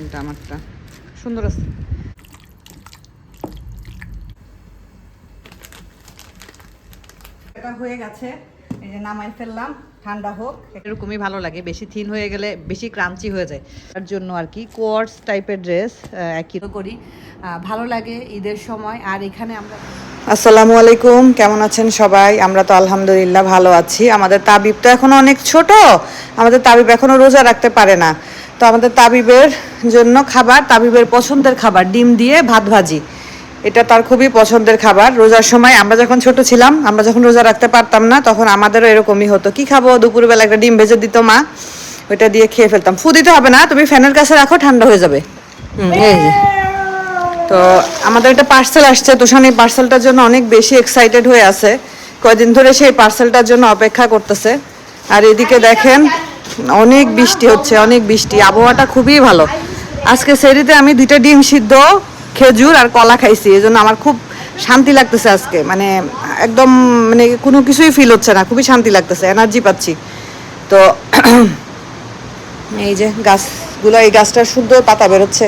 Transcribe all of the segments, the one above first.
এটা আমারটা সুন্দর আছে। এটা হয়ে গেছে, এই যে নামাই ফেললাম, ঠান্ডা হোক। এরকমই ভালো লাগে, বেশি থিন হয়ে গেলে বেশি ক্রাঞ্চি হয়ে যায়। তার জন্য আর কি কোয়ার্টস টাইপের ড্রেস একই করি, ভালো লাগে ঈদের সময়। আর এখানে আমরা আসসালামু আলাইকুম, কেমন আছেন সবাই? আমরা তো আলহামদুলিল্লাহ ভালো আছি। আমাদের তাবিব তো এখনো অনেক ছোট, আমাদের তাবিব এখনো রোজা রাখতে পারে না। তো আমাদের তাবিবের জন্য খাবার, তাবিবের পছন্দের খাবার ডিম দিয়ে ভাত ভাজি, এটা তার খুবই পছন্দের খাবার। রোজার সময় আমরা যখন ছোট ছিলাম, আমরা যখন রোজা রাখতে পারতাম না, তখন আমাদেরও এরকমই হতো। কি খাবো, দুপুরবেলা একটা ডিম ভেজে দিত মা, ওইটা দিয়ে খেয়ে ফেলতাম। ফু দিতে হবে না, তুমি ফ্যানের কাছে রাখো, ঠান্ডা হয়ে যাবে। এই যে, তো আমাদের একটা পার্সেল আসছে, তোষান এই পার্সেলটার জন্য অনেক বেশি এক্সাইটেড হয়ে আছে। কয়দিন ধরে সেই পার্সেলটার জন্য অপেক্ষা করতেছে। আর এদিকে দেখেন অনেক বৃষ্টি হচ্ছে, অনেক বৃষ্টি, আবহাওয়াটা খুবই ভালো। আজকে সেরিতে আমি 2টা ডিম সিদ্ধ, খেজুর আর কলা খাইছি, এই জন্য আমার খুব শান্তি লাগতেছে আজকে। মানে একদম মানে কোনো কিছুই ফিল হচ্ছে না, খুবই শান্তি লাগতেছে, এনার্জি পাচ্ছি। তো এই যে গাছগুলো, এই গাছটার সুন্দর পাতা বেরোচ্ছে,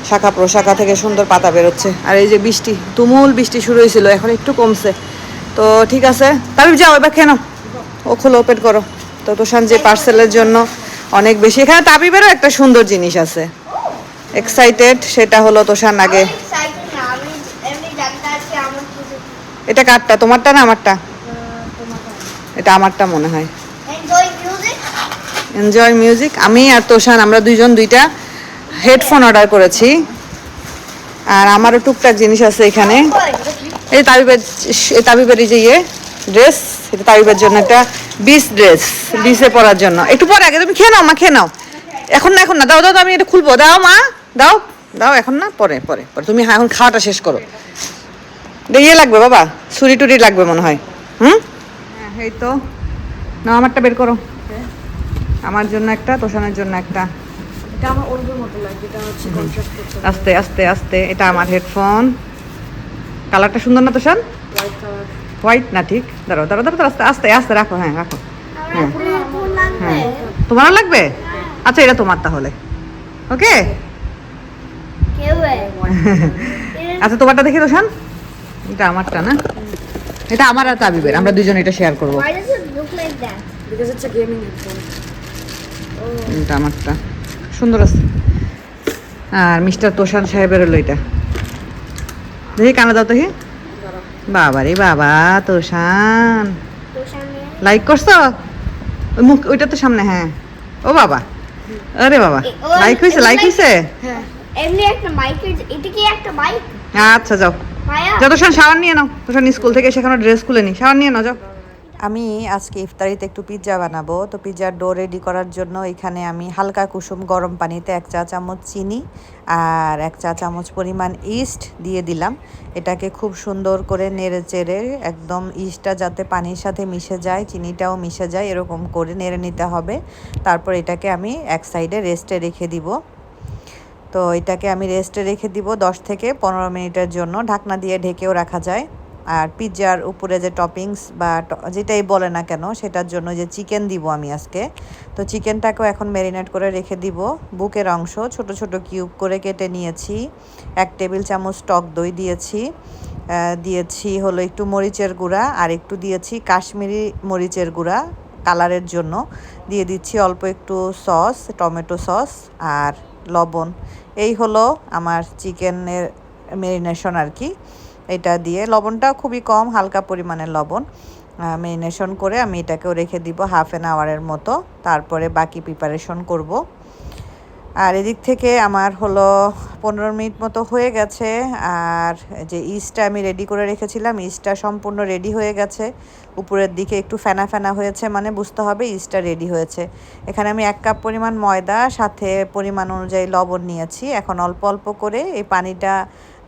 শাখা প্রশাখা থেকে সুন্দর পাতা বেরোচ্ছে। আর এই যে বৃষ্টি, তুমুল বৃষ্টি শুরু হয়েছিল, এখন একটু কমছে। তো ঠিক আছে, তাহলে যাও এবার খেয়ে নাও, ও খোলো, ওপেন করো। তো তোষান যে পার্সেলের জন্য অনেক বেশি, এখানে তাবিবেরও একটা সুন্দর জিনিস আছে, এক্সাইটেড। সেটা হলো তোষান আগে, এটা কারটা, তোমারটা না আমারটা? এটা আমারটা মনে হয়। এনজয় মিউজিক, আমি আর তোষান আমরা দুইজন 2টা হেডফোন অর্ডার করেছি। আর আমারও টুকটাক জিনিস আছে এখানে। এই তাবিবের, এই তাবিবের এই যে ইয়ে ড্রেস, এটা তাবিবের জন্য একটা বিচ ড্রেস, বিচে পরার জন্য। একটু পরে, আগে তুমি খেয়ে নাও মা, খেয়ে নাও। এখন না, এখন না, দাও দাও, আমি এটা খুলবো, দাও মা, দাও দাও, এখন না, পরে পরে পরে তুমি এখন খাওয়াটা শেষ করো। ইয়ে লাগবে বাবা, ছুরি টুরি লাগবে মনে হয়। হুম, এই তো নাও, আমারটা বের করো। আমার জন্য একটা, তোষানের জন্য একটা। এটা আমার ওলবের মতো লাগে, এটা হচ্ছে কন্ট্রাস্ট করতে হবে। আস্তে আস্তে আস্তে, এটা আমার হেডফোন। কালারটা সুন্দর না তোষান? White colour. হোয়াইট না, ঠিক, দাঁড়াও দাঁড়াও দাঁড়াও, আস্তে আস্তে আস্তে রাখো, হ্যাঁ রাখো। হ্যাঁ হ্যাঁ, তোমারও লাগবে? আচ্ছা, এটা তোমার তাহলে, ওকে। আচ্ছা, তোমারটা দেখি তোষান, এটা আমারটা না, এটা আমার আর তাবিবের, আমরা দুজন এটা শেয়ার করবো। Why does it look like that? Because it's a gaming headphone. এটা আমারটা সুন্দর আছে। আর মিস্টার তোষান সাহেবের হলো এটা, দেখি কানা দাও তো। হি বাবা রে বাবা, তোষান লাইক করছো? ওই মুখ, ওইটা তো সামনে, হ্যাঁ। ও বাবা, আরে বাবা, লাইক হয়েছে, লাইক হয়েছে। হ্যাঁ, এমনি একটা মাইক, এটা কি একটা মাইক? আচ্ছা যাও, যাও তোষান, শাওয়ার নিয়ে নাও। তোষান স্কুল থেকে সেখানে ড্রেস খুলে নি, শাওয়ার নিয়ে নাও, যাও। আমি আজকে ইফতারিতে একটু পিৎজা বানাবো। তো পিৎজার ডো রেডি করার জন্য এখানে আমি হালকা কুসুম গরম পানিতে 1 চা চামচ চিনি আর 1 চা চামচ পরিমাণ ইস্ট দিয়ে দিলাম। এটাকে খুব সুন্দর করে নেড়ে চেড়ে, একদম ইস্টটা যাতে পানির সাথে মিশে যায়, চিনিটাও মিশে যায়, এরকম করে নেড়ে নিতে হবে। তারপর এটাকে আমি এক সাইডে রেস্টে রেখে দিব। তো এটাকে আমি রেস্টে রেখে দিব 10 থেকে 15 মিনিটের জন্য, ঢাকনা দিয়ে ঢেকেও রাখা যায়। আর পিৎজার উপরে যে টপিংস বা যেটাই বলে না কেন, সেটার জন্য যে চিকেন দিব আমি আজকে, তো চিকেনটাকেও এখন ম্যারিনেট করে রেখে দিব। বুকের অংশ ছোট ছোট কিউব করে কেটে নিয়েছি। 1 টেবিল চামচ টক দই দিয়েছি, দিয়েছি হলো একটু মরিচের গুঁড়া, আর একটু দিয়েছি কাশ্মীরি মরিচের গুঁড়া কালারের জন্য। দিয়ে দিচ্ছি অল্প একটু সস, টমেটো সস আর লবণ। এই হলো আমার চিকেনের ম্যারিনেশন আর কি। এটা দিয়ে লবণটাও খুবই কম, হালকা পরিমাণের লবণ, ম্যারিনেশন করে আমি এটাকেও রেখে দিব হাফ অ্যান আওয়ারের মতো। তারপরে বাকি প্রিপারেশন করব। আর এদিক থেকে আমার হলো 15 মিনিট মতো হয়ে গেছে। আর যে ইস্টটা আমি রেডি করে রেখেছিলাম, ইস্টটা সম্পূর্ণ রেডি হয়ে গেছে। উপরের দিকে একটু ফেনা ফেনা হয়েছে, মানে বুঝতে হবে ইস্টটা রেডি হয়েছে। এখানে আমি 1 কাপ পরিমাণ ময়দা, সাথে পরিমাণ অনুযায়ী লবণ নিয়েছি। এখন অল্প অল্প করে এই পানিটা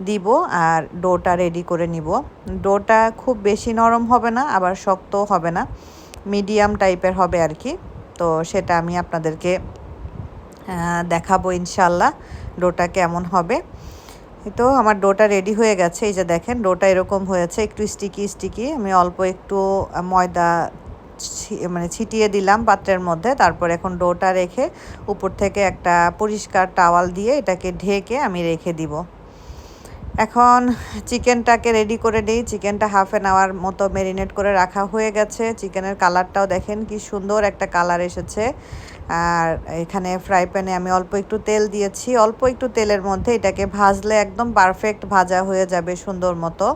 দিব আর ডোটা রেডি করে নিব। ডোটা খুব বেশি নরম হবে না, আবার শক্তও হবে না, মিডিয়াম টাইপের হবে আর কি। তো সেটা আমি আপনাদেরকে দেখাবো ইনশাল্লাহ ডোটা কেমন হবে। তো আমার ডোটা রেডি হয়ে গেছে, এই যে দেখেন ডোটা এরকম হয়েছে, একটু স্টিকি স্টিকি। আমি অল্প একটু ময়দা মানে ছিটিয়ে দিলাম পাত্রের মধ্যে। তারপর এখন ডোটা রেখে উপর থেকে একটা পরিষ্কার টাওয়াল দিয়ে এটাকে ঢেকে আমি রেখে দিব। এখন চিকেনটাকে রেডি করে দিই। চিকেনটা হাফ অ্যান আওয়ার মতো ম্যারিনেট করে রাখা হয়ে গেছে। চিকেনের কালারটাও দেখেন কি সুন্দর একটা কালার এসেছে। আর এখানে ফ্রাই প্যানে আমি অল্প একটু তেল দিয়েছি। অল্প একটু তেলের মধ্যে এটাকে ভাজলে একদম পারফেক্ট ভাজা হয়ে যাবে সুন্দর মতো।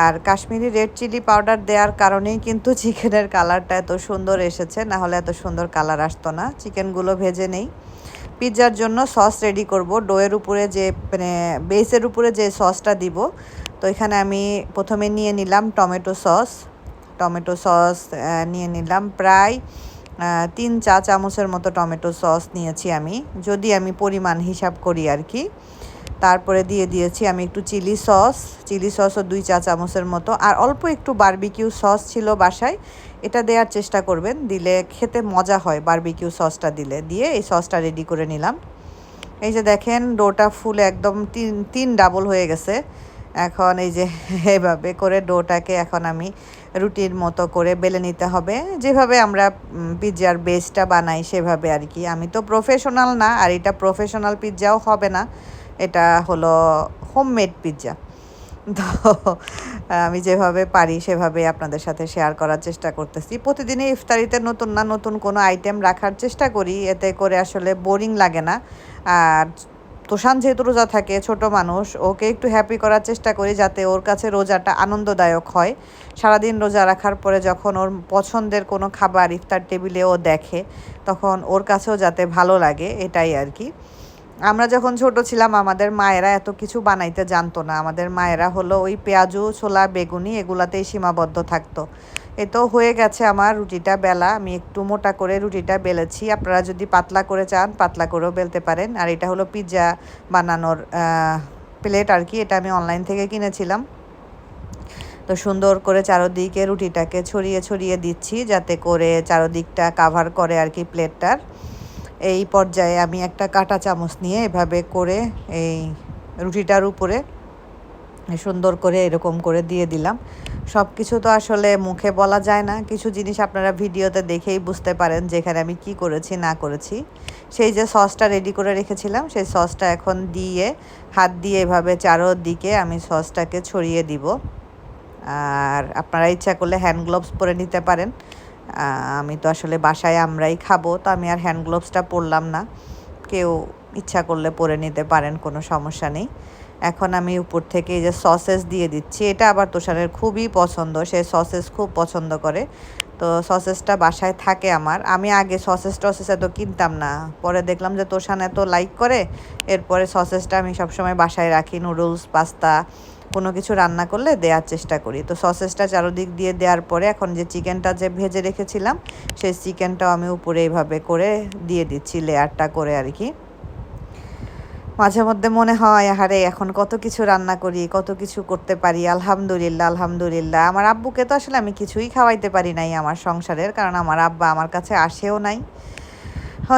আর কাশ্মীরি রেড চিলি পাউডার দেওয়ার কারণেই কিন্তু চিকেনের কালারটা এত সুন্দর এসেছে, না হলে এত সুন্দর কালার আসতো না। চিকেনগুলো ভেজে নেই। পিৎজার জন্য সস রেডি করব। ডোয়ের উপরে যে মানে বেসের উপরে যে সসটা দিব, তো এখানে আমি প্রথমে নিয়ে নিলাম টমেটো সস নিয়ে নিলাম প্রায় 3 চা চামচের মতো টমেটো সস নিয়েছি আমি, যদি আমি পরিমাণ হিসাব করি আর কি। তারপরে দিয়ে দিয়েছি আমি একটু চিলি সসও 2 চা চামচের মতো। আর অল্প একটু বারবিকিউ সস ছিল বাসায়, এটা দেওয়ার চেষ্টা করবেন, দিলে খেতে মজা হয় বারবিকিউ সসটা দিয়ে এই সসটা রেডি করে নিলাম। এই যে দেখেন ডোটা ফুলে একদম তিন ডাবল হয়ে গেছে। এখন এই যে এভাবে করে ডোটাকে এখন আমি রুটির মতো করে বেলে নিতে হবে, যেভাবে আমরা পিৎজার বেসটা বানাই সেভাবে আর কি। আমি তো প্রফেশনাল না, আর এটা প্রফেশনাল পিৎজাও হবে না, এটা হলো হোমমেড পিৎজা। তো আমি যেভাবে পারি সেভাবে আপনাদের সাথে শেয়ার করার চেষ্টা করতেছি। প্রতিদিনই ইফতারিতে নতুন কোনো আইটেম রাখার চেষ্টা করি, এতে করে আসলে বোরিং লাগে না। আর তোষান যেহেতু রোজা থাকে, ছোট মানুষ, ওকে একটু হ্যাপি করার চেষ্টা করি যাতে ওর কাছে রোজাটা আনন্দদায়ক হয়। সারাদিন রোজা রাখার পরে যখন ওর পছন্দের কোনো খাবার ইফতার টেবিলে ও দেখে, তখন ওর কাছেও যাতে ভালো লাগে, এটাই আর কি। আমরা যখন ছোট ছিলাম আমাদের মায়েরা এত কিছু বানাইতে জানতো না। আমাদের মায়েরা হলো ওই পেঁয়াজু, ছোলা, বেগুনি এগুলাতেই সীমাবদ্ধ থাকতো। এ তো হয়ে গেছে আমার রুটিটা বেলা। আমি একটু মোটা করে রুটিটা বেলেছি। আপনারা যদি পাতলা করে চান পাতলা করেও বেলতে পারেন। আর এটা হলো পিৎজা বানানোর প্লেট আর কি, এটা আমি অনলাইন থেকে কিনেছিলাম। তো সুন্দর করে চারদিকে রুটিটাকে ছড়িয়ে দিচ্ছি যাতে করে চারদিকটা কাভার করে আর কি প্লেটটার। এই পর্যায়ে আমি একটা কাঁটা চামচ নিয়ে এভাবে করে এই রুটিটার উপরে সুন্দর করে এরকম করে দিয়ে দিলাম। সব কিছু তো আসলে মুখে বলা যায় না, কিছু জিনিস আপনারা ভিডিওতে দেখেই বুঝতে পারেন যেখানে আমি কি করেছি না করেছি। সেই যে সসটা রেডি করে রেখেছিলাম, সেই সসটা এখন দিয়ে হাত দিয়ে এভাবে চারোদিকে আমি সসটাকে ছড়িয়ে দিব। আর আপনারা ইচ্ছা করলে হ্যান্ড গ্লোভস পরে নিতে পারেন। আমি তো আসলে বাসায় আমরাই খাবো, তো আমি আর হ্যান্ড গ্লোভসটা পরলাম না। কেউ ইচ্ছা করলে পরে নিতে পারেন, কোনো সমস্যা নেই। এখন আমি উপর থেকে এই যে সসেস দিয়ে দিচ্ছি। এটা আবার তোষানের খুবই পছন্দ, সে সসেস খুব পছন্দ করে। তো সসেসটা বাসায় থাকে আমার। আমি আগে সসেস এত কিনতাম না, পরে দেখলাম যে তোষান এত লাইক করে, এরপরে সসেসটা আমি সবসময় বাসায় রাখি। নুডলস, পাস্তা কোনো কিছু রান্না করলে দেওয়ার চেষ্টা করি। তো সসেসটা চারদিক দিয়ে দেওয়ার পরে এখন যে চিকেনটা যে ভেজে রেখেছিলাম, সেই চিকেনটাও আমি উপরে এইভাবে করে দিয়ে দিচ্ছি, লেয়ারটা করে আর কি। মাঝে মধ্যে মনে হয় আরে এখন কত কিছু রান্না করি, কত কিছু করতে পারি। আলহামদুলিল্লাহ। আমার আব্বুকে তো আসলে আমি কিছুই খাওয়াইতে পারি নাই আমার সংসারের, কারণ আমার আব্বা আমার কাছে আসেও নাই।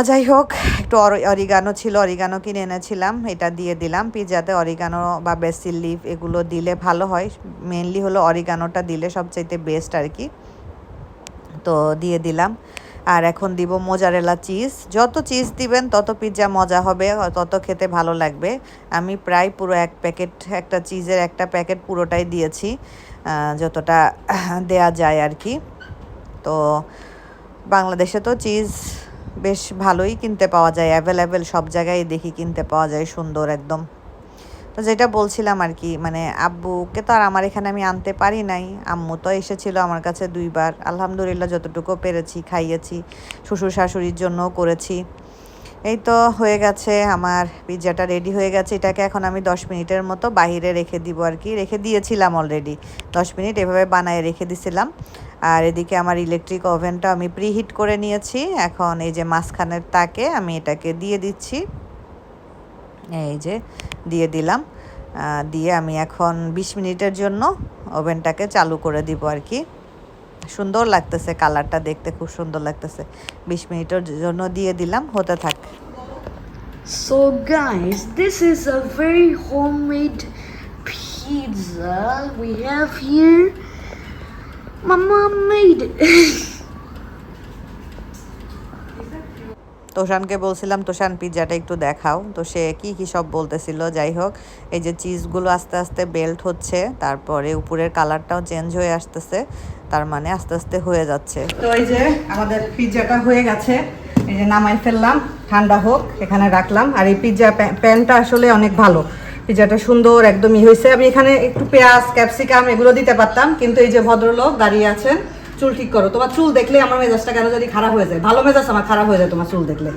যাই হোক, একটু অরিগানো ছিল, অরিগানো কিনে এনেছিলাম, এটা দিয়ে দিলাম। পিৎজাতে অরিগানো বা বেসিল লিফ এগুলো দিলে ভালো হয়, মেনলি হলো অরিগানোটা দিলে সবচাইতে বেস্ট আর কি। তো দিয়ে দিলাম। আর এখন দিব মোজারেলা চিজ। যত চিজ দিবেন তত পিৎজা মজা হবে, তত খেতে ভালো লাগবে। আমি প্রায় পুরো একটা চিজের একটা প্যাকেট পুরোটাই দিয়েছি, যতটা দেয়া যায় আর কি। তো বাংলাদেশে তো চিজ বেশ ভালোই কিনতে পাওয়া যায়, অ্যাভেলেবেল সব জায়গায় দেখি কিনতে পাওয়া যায় সুন্দর একদম। তো যেটা বলছিলাম আর কি, মানে আব্বুকে তো আর আমার এখানে আমি আনতে পারি নাই। আম্মু তো এসেছিল আমার কাছে 2 বার, আলহামদুলিল্লাহ যতটুকু পেরেছি খাইয়েছি, শ্বশুর শাশুড়ির জন্যও করেছি। এই তো হয়ে গেছে আমার পিৎজাটা রেডি হয়ে গেছে। এটাকে এখন আমি 10 মিনিটের মতো বাইরে রেখে দিব আর কি, রেখে দিয়েছিলাম অলরেডি 10 মিনিট এভাবে বানায় রেখে দিছিলাম। আর এদিকে আমার ইলেকট্রিক ওভেনটা আমি প্রিহিট করে নিয়েছি। এখন এই যে মাঝখানের তাকে আমি এটাকে দিয়ে দিচ্ছি, এই যে দিয়ে দিলাম। দিয়ে আমি এখন 20 মিনিটের জন্য ওভেনটাকে চালু করে দিব আর কি। সুন্দর লাগতেছে, কালারটা দেখতে খুব সুন্দর লাগতেছে। 20 মিনিটের জন্য দিয়ে দিলাম, হতে থাক। So guys, this is a very homemade pizza we have here. My mom made it. তোষানকে বলছিলাম তোষান পিৎজাটা একটু দেখাও, তো সে কি কি সব বলতেছিল। যাই হোক, এই যে চিজগুলো আস্তে আস্তে বেল্ট হচ্ছে, তারপরে উপরের কালারটাও চেঞ্জ হয়ে আসতেছে, তার মানে আস্তে আস্তে হয়ে যাচ্ছে। তো এই যে আমাদের পিৎজাটা হয়ে গেছে, এই যে নামাই ফেললাম, ঠান্ডা হোক এখানে রাখলাম। আর এই পিৎজা প্যানটা আসলে অনেক ভালো, পিৎজাটা সুন্দর একদমই হয়েছে। আমি এখানে একটু পেঁয়াজ ক্যাপসিকাম এগুলো দিতে পারতাম, কিন্তু এই যে ভদ্রলোক দাঁড়িয়ে আছেন, চুল ঠিক করো। তোমার চুল দেখলে আমার মেজাজটা কেন জানি খারাপ হয়ে যায়, ভালো মেজাজ আমার খারাপ হয়ে যায় তোমার চুল দেখলে,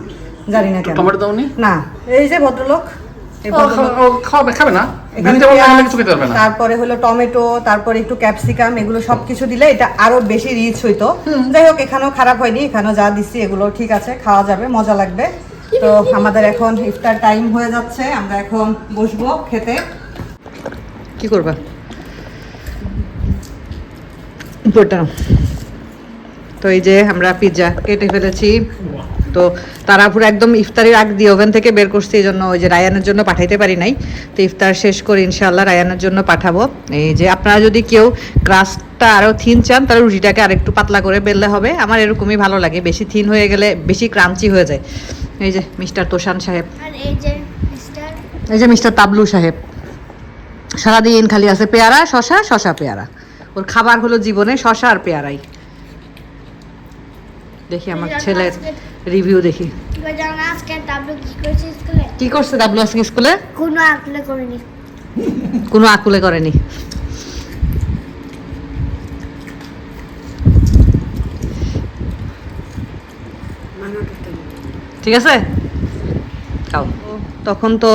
জানি না কেন। টমেটো দাওনি না, এই যে ভদ্রলোক, এই ভদ্রলোক খাবে না, এখানে কিছু খেতে পারবে না। তারপরে হলো টমেটো, তারপরে একটু ক্যাপসিকাম, এগুলো সবকিছু দিলে এটা আরো বেশি রিচ হইতো। যাই হোক, এখানেও খারাপ হয়নি, এখানেও যা দিচ্ছি এগুলো ঠিক আছে, খাওয়া যাবে, মজা লাগবে। তো আমাদের এখন ইফতার টাইম হয়ে যাচ্ছে, আমরা এখন বসবো খেতে। কি করবা? তো এই যে আমরা পিৎজা কেটে ফেলেছি, তো তাড়াহুড়ো একদম ইফতারের আগ দিয়ে ওভেন থেকে বের করছি, এই জন্য ওই যে রায়ানের জন্য পাঠাইতে পারি নাই। তো ইফতার শেষ করে ইনশাআল্লাহ রায়ানের জন্য পাঠাবো। এই যে আপনারা যদি কেউ ক্রাস্টটা আরও থিন চান, তাহলে রুটিটাকে আর একটু পাতলা করে বেললে হবে। আমার এরকমই ভালো লাগে, বেশি থিন হয়ে গেলে বেশি ক্রাঞ্চি হয়ে যায়। এই যে মিস্টার তোষান সাহেব, আর এই যে মিস্টার তাবলু সাহেব, সারাদিন খালি আছে পেয়ারা শশা শশা পেয়ারা, ওর খাবার হলো জীবনে শশা আর পেয়ারাই। দেখি আমার ছেলের রিভিউ দেখি। আজকে তাবলু কি করেছে স্কুলে? কি করছে তাবলু আজকে স্কুলে? কোনো আকলে করেনি। কোনো আকুলে করেনি। ঠিক আছে, খাও। তখন তো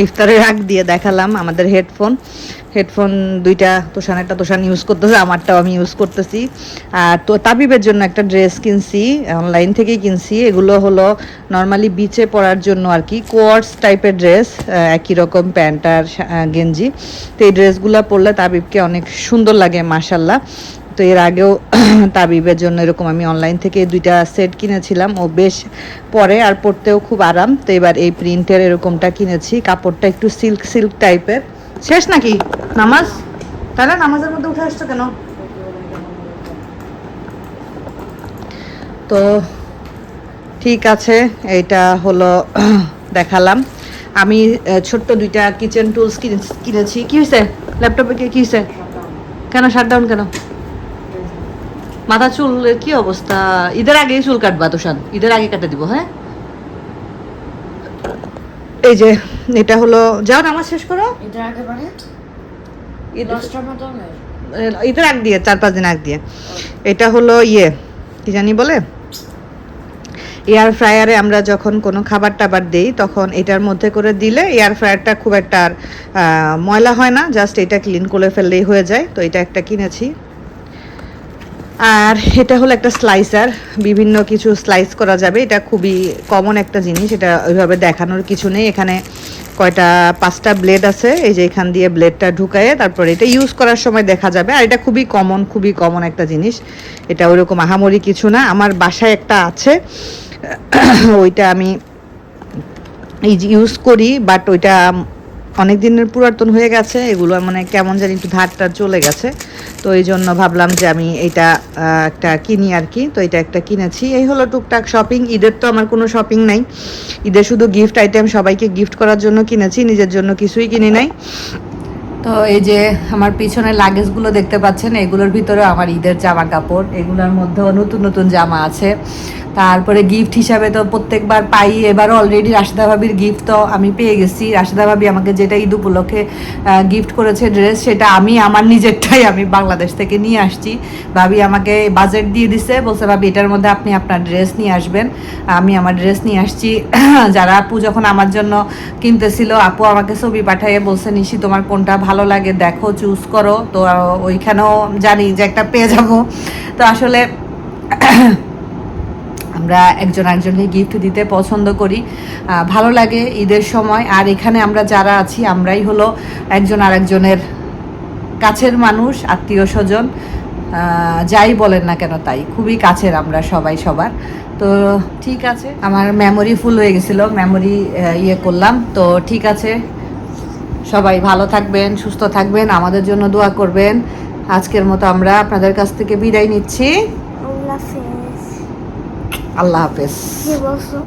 ইফতারের আগ দিয়ে দেখালাম আমাদের হেডফোন দুইটা, তোষানেরটা তোষান ইউজ করতেছে, আমারটাও আমি ইউজ করতেছি। আর তো তাবিবের জন্য একটা ড্রেস কিনছি, অনলাইন থেকেই কিনছি। এগুলো হলো নর্মালি বিচে পরার জন্য আর কি, কোয়ার্স টাইপের ড্রেস, একই রকম প্যান্ট আর গেঞ্জি। তো এই ড্রেসগুলো পরলে তাবিবকে অনেক সুন্দর লাগে মাশাল্লাহ। তো এর আগেও তাবিবের জন্য এরকম আমি অনলাইন থেকে দুইটা সেট কিনেছিলাম, ও বেশ পরে আর পরতেও খুব আরাম। তো এবার এই প্রিন্টের এরকমটা কিনেছি, কাপড়টা একটু সিল্ক টাইপের। শেষ নাকি নামাজ? তাহলে নামাজের মধ্যে উঠে আসছো কেন? তো ঠিক আছে, এইটা হলো দেখালাম। আমি ছোট্ট দুইটা কিচেন টুলস কিনেছি। কি হয়েছে ল্যাপটপে? কি হয়েছে? কেন শাটডাউন কেন? মাথা চুলের কি অবস্থা? ঈদের আগে চুল কাটবা তোষান, ঈদের আগে কাটে দিব। হ্যাঁ, এই যে এটা হলো, যাও নামাজ শেষ করো। এটা আগে মানে ঈদের আগ দিয়ে 4-5 দিন আগ দিয়ে। এটা হলো কি জানি বলে, এয়ার ফ্রায়ারে আমরা যখন কোনো খাবার টাবার দিই, তখন এটার মধ্যে করে দিলে এয়ার ফ্রায়ারটা খুব একটা আর ময়লা হয় না, জাস্ট এটা ক্লিন করে ফেললেই হয়ে যায়। তো এটা একটা কিনেছি। আর এটা হলো একটা স্লাইসার, বিভিন্ন কিছু স্লাইস করা যাবে। এটা খুবই কমন একটা জিনিস, এটা ওইভাবে দেখানোর কিছু নেই। এখানে 5টা ব্লেড আছে, এই যে এখান দিয়ে ব্লেডটা ঢুকায়ে তারপরে এটা ইউজ করার সময় দেখা যাবে। আর এটা খুবই কমন একটা জিনিস, এটা ওইরকম আহামরি কিছু না। আমার বাসায় একটা আছে, ওইটা আমি ইউজ করি, বাট ওইটা অনেক দিনের পুরাতন হয়ে গেছে, এগুলো মানে কেমন জানি একটু ধারটা চলে গেছে। তো এই জন্য ভাবলাম যে আমি এটা একটা কিনি আর কি। তো এটা একটা কিনেছি। এই হলো টুকটাক শপিং। ঈদের তো আমার কোনো শপিং নাই, ঈদের শুধু গিফট আইটেম সবাইকে গিফট করার জন্য কিনেছি, নিজের জন্য কিছুই কিনি নাই। তো এই যে আমার পিছনে লাগেজগুলো দেখতে পাচ্ছেন, এগুলোর ভিতরে আমার ঈদের জামা কাপড়, এগুলোর মধ্যেও নতুন জামা আছে। তারপরে গিফট হিসাবে তো প্রত্যেকবার পাই, এবারও অলরেডি রাশেদা ভাবির গিফট তো আমি পেয়ে গেছি। রাশেদা ভাবি আমাকে যেটা ঈদ উপলক্ষে গিফট করেছে ড্রেস, সেটা আমি আমার নিজেরটাই আমি বাংলাদেশ থেকে নিয়ে আসছি। ভাবি আমাকে বাজেট দিয়ে দিছে, বলছে ভাবি এটার মধ্যে আপনি আপনার ড্রেস নিয়ে আসবেন। আমি আমার ড্রেস নিয়ে আসছি। যারা আপু যখন আমার জন্য কিনতেছিল, আপু আমাকে ছবি পাঠিয়ে বলছে নিশি তোমার কোনটা ভালো লাগে দেখো, চুজ করো। তো ওইখানেও জানি যে একটা পেয়ে যাবো। তো আসলে আমরা একজন আরেকজনকে গিফট দিতে পছন্দ করি, ভালো লাগে ঈদের সময়। আর এখানে আমরা যারা আছি, আমরাই হলো একজন আরেকজনের কাছের মানুষ, আত্মীয় স্বজন, যাই বলেন না কেন তাই, খুবই কাছের আমরা সবাই সবার। তো ঠিক আছে, আমার মেমোরি ফুল হয়ে গেছিলো, মেমোরি করলাম। তো ঠিক আছে, সবাই ভালো থাকবেন, সুস্থ থাকবেন, আমাদের জন্য দোয়া করবেন। আজকের মতো আমরা আপনাদের কাছ থেকে বিদায় নিচ্ছি। আল্লাহ হাফেজ। কি বলছো?